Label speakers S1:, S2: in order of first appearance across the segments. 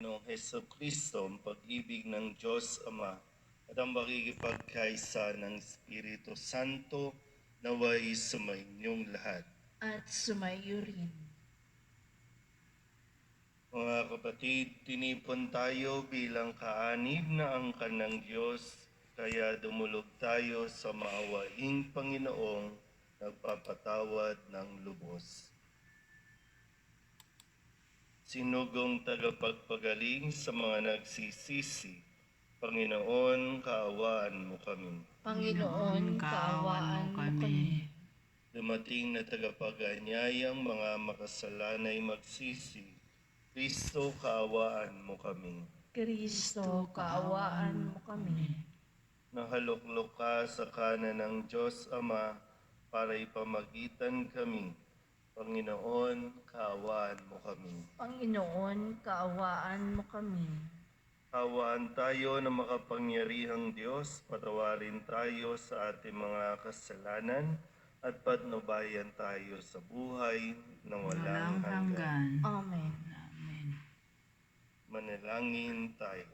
S1: ng Heso Kristo, ang pag-ibig ng Diyos Ama, at ang makikipagkaisa ng Espiritu Santo naway sumainyong lahat.
S2: At sumayo rin.
S1: Mga kapatid, tinipon tayo bilang kaanib na angkan ng Diyos, kaya dumulog tayo sa maawaing Panginoong nagpapatawad ng lubos. Sinugong tagapagpagaling sa mga nagsisisi, Panginoon, kaawaan mo kami.
S2: Panginoon, kaawaan mo kami.
S1: Dumating na tagapag-anyayang mga makasalanay magsisi, Kristo, kaawaan mo kami.
S2: Kristo, kaawaan mo kami.
S1: Nahaluklok ka sa kanan ng Diyos Ama para ipamagitan kami. Panginoon, kaawaan mo kami.
S2: Panginoon, kaawaan mo kami.
S1: Hawaan tayo ng makapangyarihang Diyos, patawarin tayo sa ating mga kasalanan at patnubayan tayo sa buhay na walang hanggan.
S2: Amen.
S3: Amen.
S1: Manalangin tayo.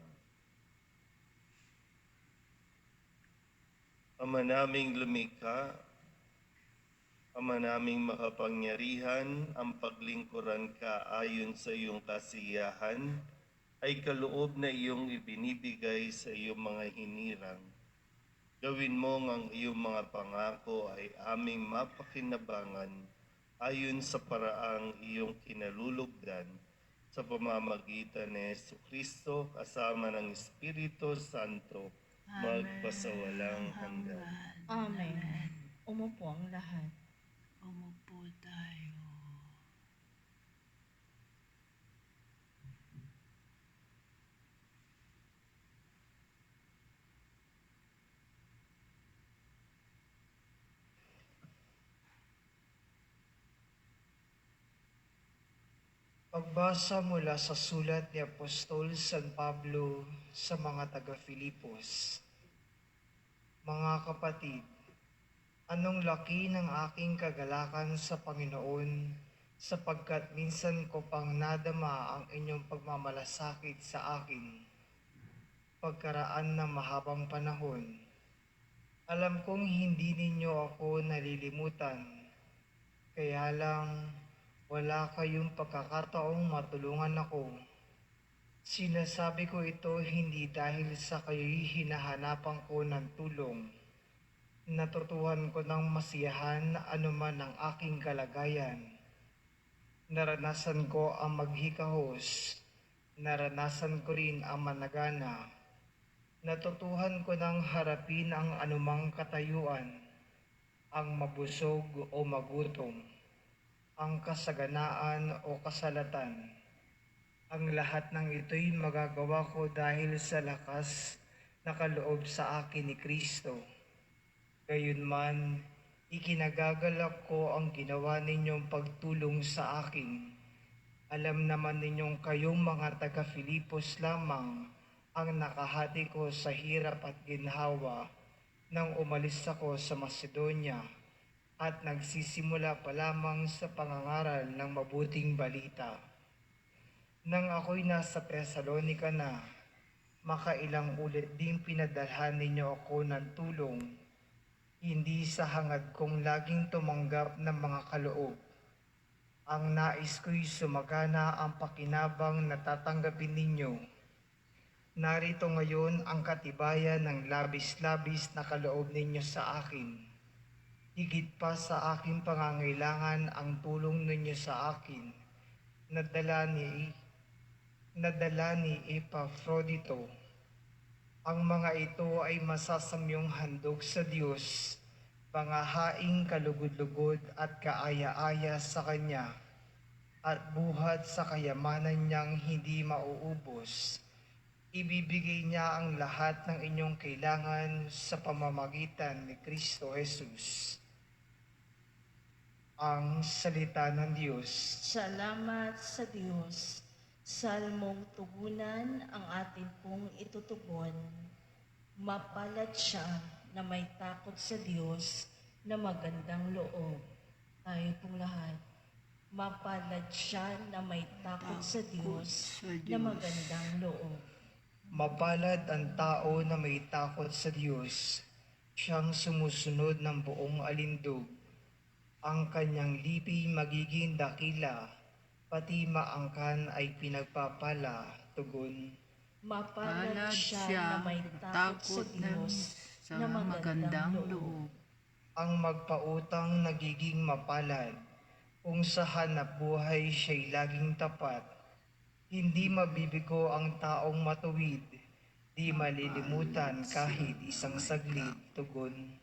S1: Ama naming lumikha, Ama naming makapangyarihan, ang paglingkuran ka ayon sa iyong kasiyahan ay kaloob na iyong ibinibigay sa iyong mga hinirang. Gawin mo ang iyong mga pangako ay aming mapakinabangan ayon sa paraang iyong kinalulugdan sa pamamagitan ni Jesucristo kasama ng Espiritu Santo magpasawalang hanggan.
S2: Amen. Umupo ang lahat.
S3: Umupo tayo.
S4: Pagbasa mula sa sulat ni Apostol San Pablo sa mga taga-Filipos. Mga kapatid, anong laki ng aking kagalakan sa Panginoon sapagkat minsan ko pang nadama ang inyong pagmamalasakit sa akin. Pagkaraan ng mahabang panahon, alam kong hindi ninyo ako nalilimutan, kaya lang wala kayong pagkakataong matulungan ako. Sinasabi ko ito hindi dahil sa kayo'y hinahanapan ko ng tulong. Natutuhan ko ng masiyahan anuman ang aking kalagayan. Naranasan ko ang maghikahos. Naranasan ko rin ang managana. Natutuhan ko ng harapin ang anumang katayuan, ang mabusog o magutom, ang kasaganaan o kasalatan. Ang lahat ng ito'y magagawa ko dahil sa lakas na kaloob sa akin ni Kristo. Gayunman, ikinagagalak ko ang ginawa ninyong pagtulong sa akin. Alam naman ninyong kayong mga taga-Filipos lamang ang nakahati ko sa hirap at ginhawa nang umalis ako sa Macedonia at nagsisimula pa lamang sa pangangaral ng mabuting balita. Nang ako'y nasa Thessalonica na, makailang ulit ding pinadalhan ninyo ako ng tulong, hindi sa hangad kong laging tumanggap ng mga kaloob. Ang nais ko'y sumagana ang pakinabang na tatanggapin ninyo. Narito ngayon ang katibayan ng labis-labis na kaloob ninyo sa akin. Higit pa sa aking pangangailangan ang tulong ninyo sa akin, nadala ni Epaphroditus. Ang mga ito ay masasamyong handog sa Diyos, pangahaing kalugod-lugod at kaaya-aya sa Kanya, at buhat sa kayamanan niyang hindi mauubos. Ibibigay niya ang lahat ng inyong kailangan sa pamamagitan ni Kristo Jesus. Ang salita ng Diyos.
S2: Salamat sa Diyos. Salmong tugunan ang atin pong itutugon. Mapalad siya na may takot sa Diyos na magandang loob. Tayo pong lahat Mapalad siya na may takot sa Diyos
S3: sa
S2: na
S3: Diyos.
S2: magandang loob.
S4: Mapalad ang tao na may takot sa Diyos, siyang sumusunod ng buong alindog. Ang kanyang lipi magiging dakila, pati maangkan ay pinagpapala, tugon.
S2: Mapalad
S3: Palad
S2: siya na may takot sa Diyos
S3: sa
S2: na magandang loob.
S3: loob.
S4: Ang magpautang nagiging mapalad, kung sa hanap buhay siya'y laging tapat. Hindi mabibigo ang taong matuwid, di malilimutan kahit isang saglit, tugon.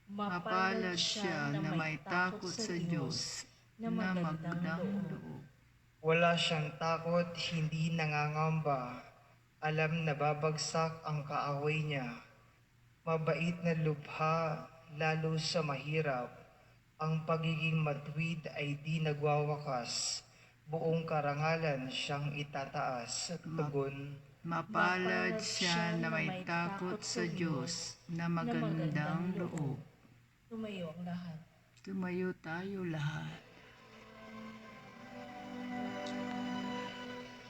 S3: Mapalad siya na may takot sa Diyos na magandang loob.
S4: Wala siyang takot, hindi nangangamba. Alam na babagsak ang kaaway niya. Mabait na lubha, lalo sa mahirap. Ang pagiging matuwid ay di nagwawakas. Buong karangalan siyang itataas, tugon.
S3: Mapalad siya na may takot sa Diyos na magandang loob.
S2: Tumayo ang lahat.
S3: Tumayo tayo lahat.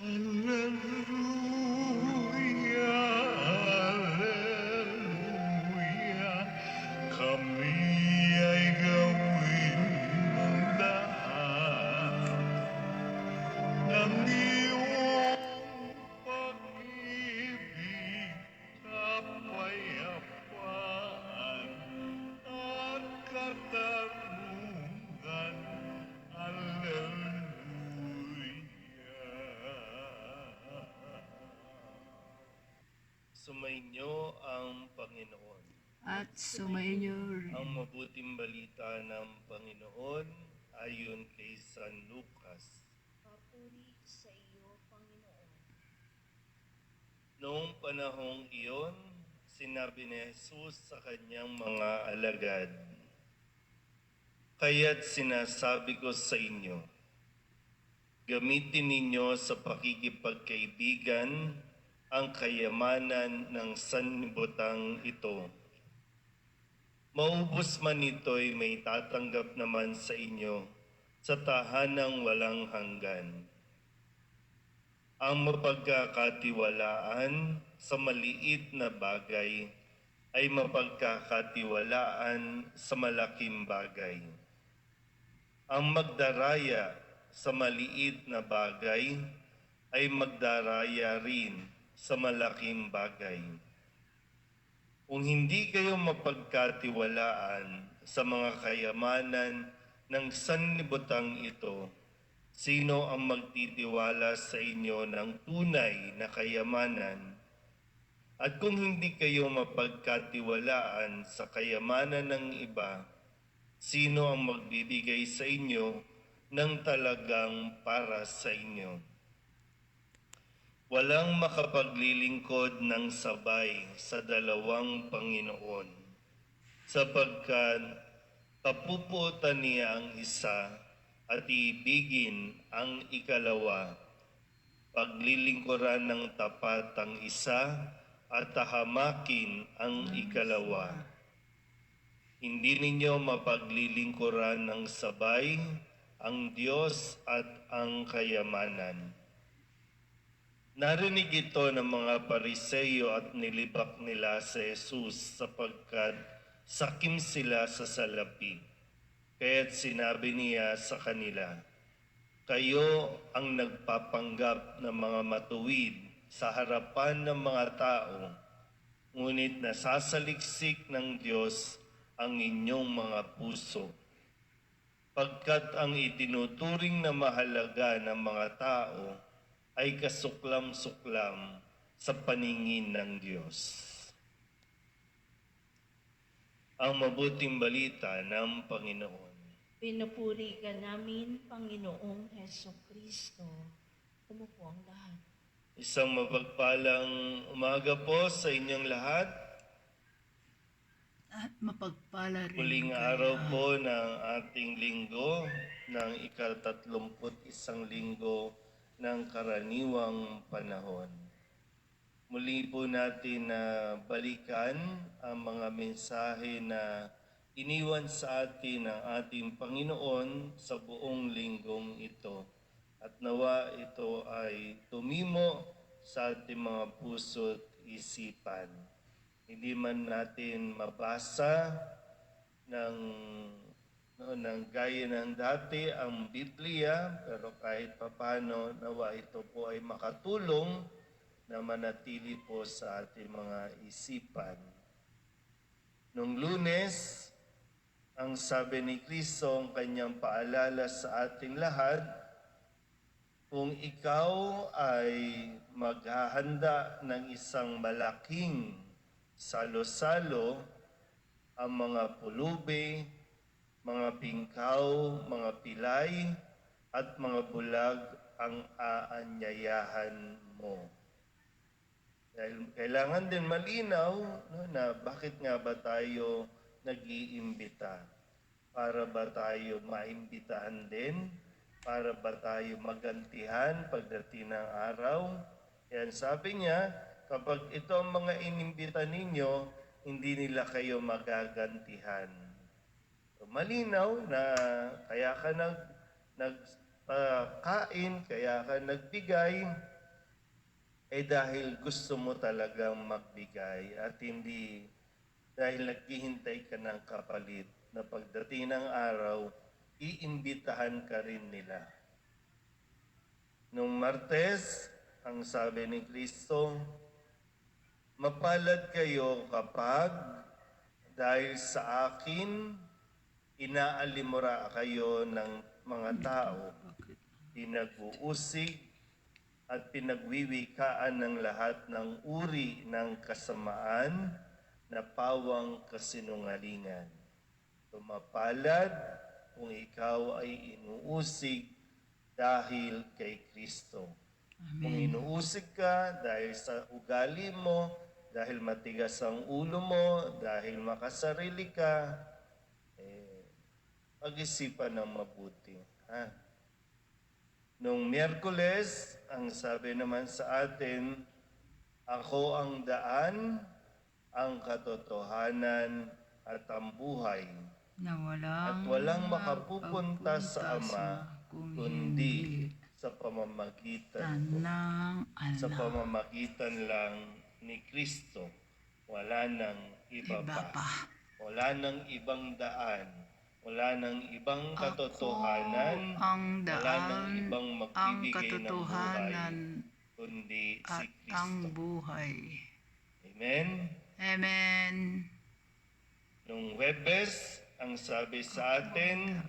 S1: Hallelujah, hallelujah. Kami ay gawin ng lahat ng iyong pag-ibig, kapayapaan at katarungan. Hallelujah. Sumainyo ang Panginoon.
S3: At sumainyo rin.
S1: Ang mabuting balita ng Panginoon ayon kay San Lucas.
S2: Papuri sa iyo, Panginoon.
S1: Noong panahong iyon, sinabi ni Jesus sa kanyang mga alagad, "Kaya't sinasabi ko sa inyo, gamitin ninyo sa pakikipagkaibigan ang kayamanan ng sanlibutan ito. Maubos man ito'y may tatanggap naman sa inyo sa tahanang walang hanggan. Ang mapagkakatiwalaan sa maliit na bagay ay mapagkakatiwalaan sa malaking bagay. Ang magdaraya sa maliit na bagay ay magdaraya rin sa malaking bagay. Kung hindi kayo mapagkatiwalaan sa mga kayamanan ng sanlibutan ito, sino ang magtitiwala sa inyo ng tunay na kayamanan? At kung hindi kayo mapagkatiwalaan sa kayamanan ng iba, sino ang magbibigay sa inyo ng talagang para sa inyo? Walang makapaglilingkod ng sabay sa dalawang Panginoon, sapagkat kapuputan niya ang isa at iibigin ang ikalawa, paglilingkuran ng tapat ang isa at tahamakin ang ikalawa. Hindi ninyo mapaglilingkuran ng sabay ang Diyos at ang kayamanan." Narinig ito ng mga Pariseyo at nilibak nila sa Jesus sapagkat sakim sila sa salapi. Kaya't sinabi niya sa kanila, "Kayo ang nagpapanggap ng mga matuwid sa harapan ng mga tao, ngunit nasasaliksik ng Diyos ang inyong mga puso. Pagkat ang itinuturing na mahalaga ng mga tao ay kasuklam-suklam sa paningin ng Diyos." Ang mabuting balita ng Panginoon.
S2: Pinupuri ka namin, Panginoong Heso Kristo. Umupo ang lahat.
S1: Isang mapagpalang umaga po sa inyong lahat.
S3: At mapagpala rin
S1: Huling
S3: kayo.
S1: araw po ng ating linggo, ng ika-31 linggo ng karaniwang panahon. Muli po natin na balikan ang mga mensahe na iniwan sa atin ng ating Panginoon sa buong linggong ito. At nawa ito ay tumimo sa ating mga puso't isipan. Hindi man natin mabasa ng ng gaya ng dati ang Biblia, pero kahit papano nawa ito po ay makatulong na manatili po sa ating mga isipan. Nung Lunes, ang sabi ni Kristo, ang kanyang paalala sa ating lahat, kung ikaw ay maghahanda ng isang malaking salo-salo, ang mga pulubi, mga bingkaw, mga pilay, at mga bulag ang aanyayahan mo. Dahil kailangan din malinaw na bakit nga ba tayo nag-iimbita? Para ba tayo maimbitahan din? Para ba tayo magantihan pagdating ng araw? Yan, sabi niya, kapag ito ang mga inimbita ninyo, hindi nila kayo magagantihan. So, malinaw na kaya ka nagkain, kaya ka nagbigay, dahil gusto mo talagang magbigay at hindi dahil naghihintay ka ng kapalit na pagdating ng araw, iimbitahan ka rin nila. Nung Martes, ang sabi ni Kristo, mapalad kayo kapag dahil sa akin, inaalimura kayo ng mga tao, pinag-uusig at pinagwiwikaan ng lahat ng uri ng kasamaan na pawang kasinungalingan. Mapalad kung ikaw ay inuusig dahil kay Kristo. Kung inuusig ka dahil sa ugali mo, dahil matigas ang ulo mo, dahil makasarili ka, pag-isipan ng mabuti. Nung Miyerkules, ang sabi naman sa atin, ako ang daan, ang katotohanan at ang buhay.
S3: Na
S1: At walang makapupunta sa Ama kundi sa pamamagitan ko.
S3: ng
S1: Sa
S3: Allah.
S1: pamamagitan lang ni Kristo. Wala nang iba
S3: Iba
S1: pa.
S3: pa.
S1: Wala nang ibang daan. Wala nang ibang katotohanan.
S3: Ang
S1: Wala nang
S3: daan,
S1: ibang
S3: ang
S1: magbibigay ng buhay
S3: katotohanan
S1: kundi si
S3: at ang
S1: Kristo.
S3: buhay.
S1: Amen?
S3: Amen.
S1: Nung Webes, ang sabi sa atin,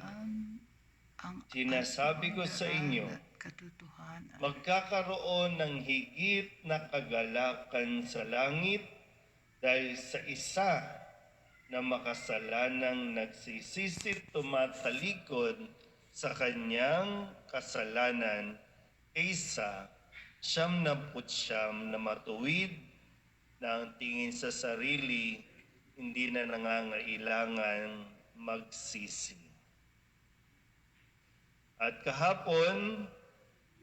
S3: Ang
S1: sinasabi ko sa inyo,
S3: at katotohanan.
S1: magkakaroon ng higit na kagalakan sa langit dahil sa isa na makasalanang nagsisisit tumatalikod sa kanyang kasalanan kaysa 99 na matuwid na ang tingin sa sarili hindi na nangangailangan magsisi. At kahapon,